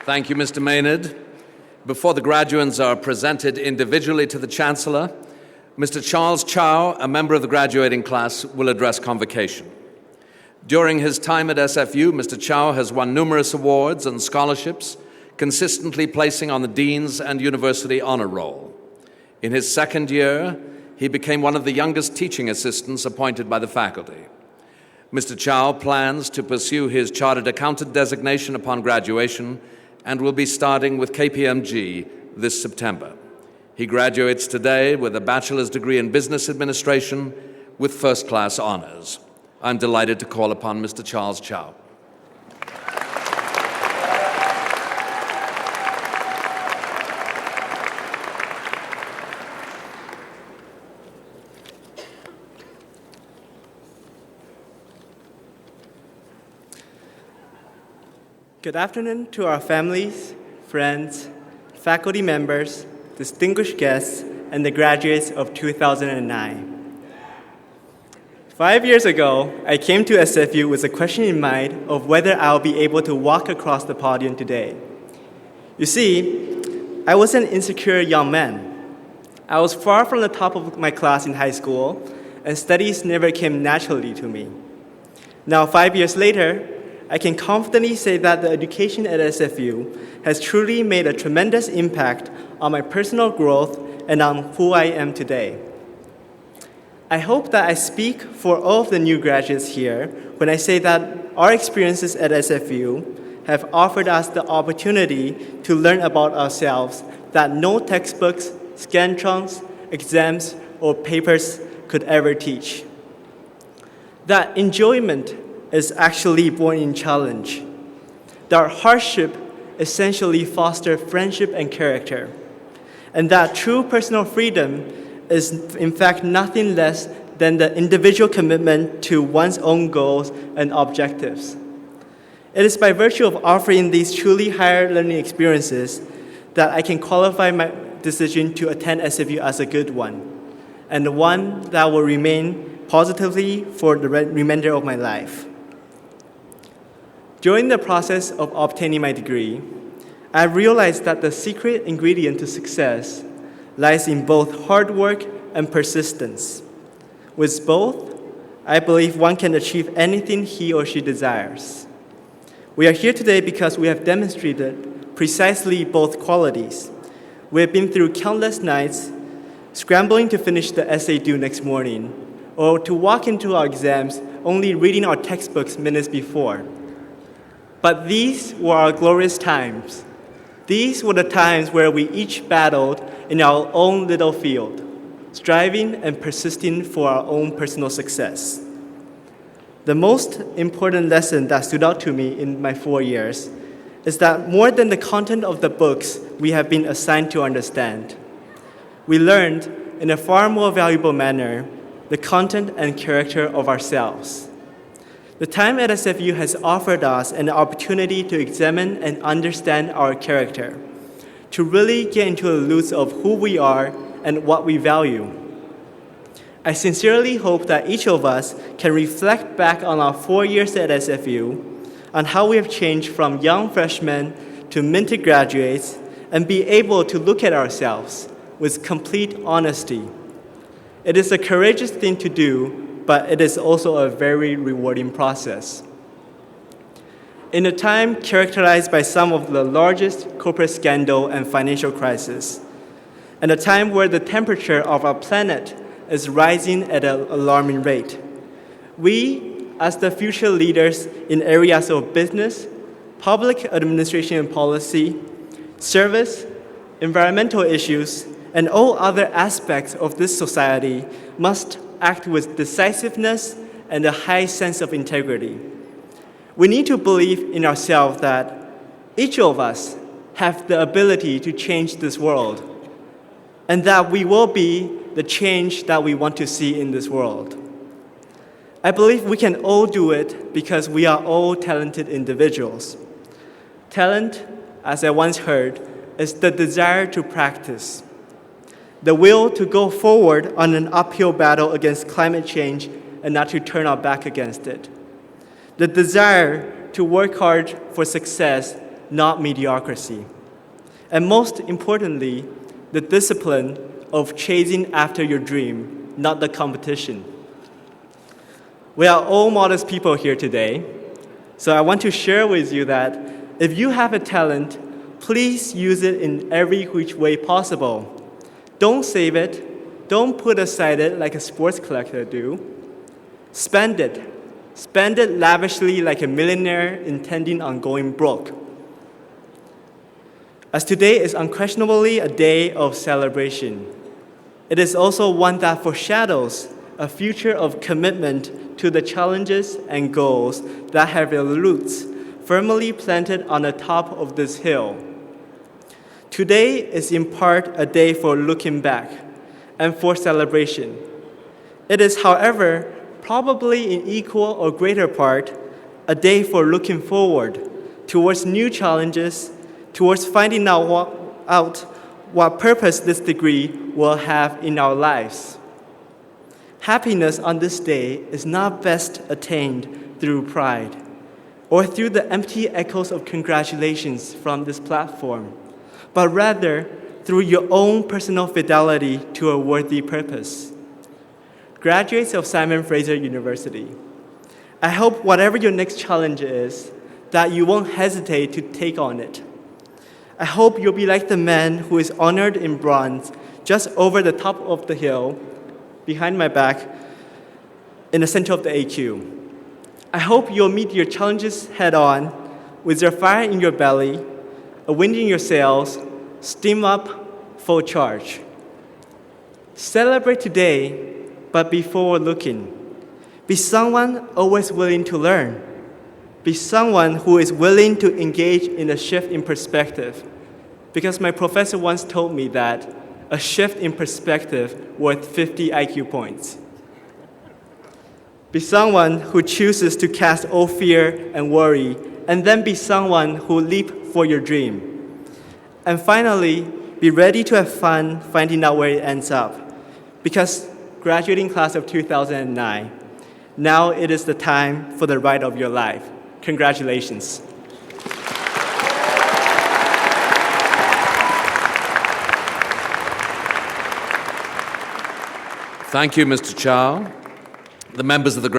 Thank you, Mr. Maynard. Before the graduands are presented individually to the Chancellor, Mr. Charles Chou, a member of the graduating class, will address Convocation. During his time at SFU, Mr. Chou has won numerous awards and scholarships, consistently placing on the Dean's and University Honour Roll. In his second year, he became one of the youngest teaching assistants appointed by the faculty. Mr. Chou plans to pursue his Chartered Accountant designation upon graduation and will be starting with KPMG this September. He graduates today with a bachelor's degree in business administration with first-class honors. I'm delighted to call upon Mr. Charles Chou. Good afternoon to our families, friends, faculty members, distinguished guests, and the graduates of 2009. 5 years ago, I came to SFU with a question in mind of whether I'll be able to walk across the podium today. You see, I was an insecure young man. I was far from the top of my class in high school, and studies never came naturally to me. Now, 5 years later, I can confidently say that the education at SFU has truly made a tremendous impact on my personal growth and on who I am today. I hope that I speak for all of the new graduates here when I say that our experiences at SFU have offered us the opportunity to learn about ourselves that no textbooks, scantrons, exams, or papers could ever teach. That enjoyment is actually born in challenge. That hardship essentially fosters friendship and character. And that true personal freedom is in fact nothing less than the individual commitment to one's own goals and objectives. It is by virtue of offering these truly higher learning experiences that I can qualify my decision to attend SFU as a good one, and one that will remain positively for the remainder of my life. During the process of obtaining my degree, I realized that the secret ingredient to success lies in both hard work and persistence. With both, I believe one can achieve anything he or she desires. We are here today because we have demonstrated precisely both qualities. We have been through countless nights, scrambling to finish the essay due next morning, or to walk into our exams only reading our textbooks minutes before. But these were our glorious times. These were the times where we each battled in our own little field, striving and persisting for our own personal success. The most important lesson that stood out to me in my 4 years is that more than the content of the books we have been assigned to understand, we learned in a far more valuable manner the content and character of ourselves. The time at SFU has offered us an opportunity to examine and understand our character, to really get into the roots of who we are and what we value. I sincerely hope that each of us can reflect back on our 4 years at SFU, on how we have changed from young freshmen to minted graduates, and be able to look at ourselves with complete honesty. It is a courageous thing to do, but it is also a very rewarding process. In a time characterized by some of the largest corporate scandal and financial crisis, and a time where the temperature of our planet is rising at an alarming rate, we, as the future leaders in areas of business, public administration and policy, service, environmental issues, and all other aspects of this society must act with decisiveness and a high sense of integrity. We need to believe in ourselves that each of us have the ability to change this world, and that we will be the change that we want to see in this world. I believe we can all do it because we are all talented individuals. Talent, as I once heard, is the desire to practice, the will to go forward on an uphill battle against climate change and not to turn our back against it, the desire to work hard for success not mediocrity. And most importantly, the discipline of chasing after your dream, not the competition. We are all modest people here today, so I want to share with you that if you have a talent, please use it in every which way possible. Don't save it. Don't put aside it like a sports collector do. Spend it. Spend it lavishly like a millionaire intending on going broke. As today is unquestionably a day of celebration, it is also one that foreshadows a future of commitment to the challenges and goals that have their roots firmly planted on the top of this hill. Today is in part a day for looking back and for celebration. It is, however, probably in equal or greater part, a day for looking forward towards new challenges, towards finding out what purpose this degree will have in our lives. Happiness on this day is not best attained through pride or through the empty echoes of congratulations from this platform, but rather through your own personal fidelity to a worthy purpose. Graduates of Simon Fraser University, I hope whatever your next challenge is, that you won't hesitate to take on it. I hope you'll be like the man who is honored in bronze just over the top of the hill, behind my back, in the center of the AQ. I hope you'll meet your challenges head on with your fire in your belly, a wind in your sails, steam up, full charge. Celebrate today, but be forward-looking. Be someone always willing to learn. Be someone who is willing to engage in a shift in perspective. Because my professor once told me that a shift in perspective worth 50 IQ points. Be someone who chooses to cast all fear and worry, and then be someone who leap for your dream. And finally, be ready to have fun finding out where it ends up. Because graduating class of 2009, now it is the time for the ride of your life. Congratulations. Thank you, Mr. Chou. The members of the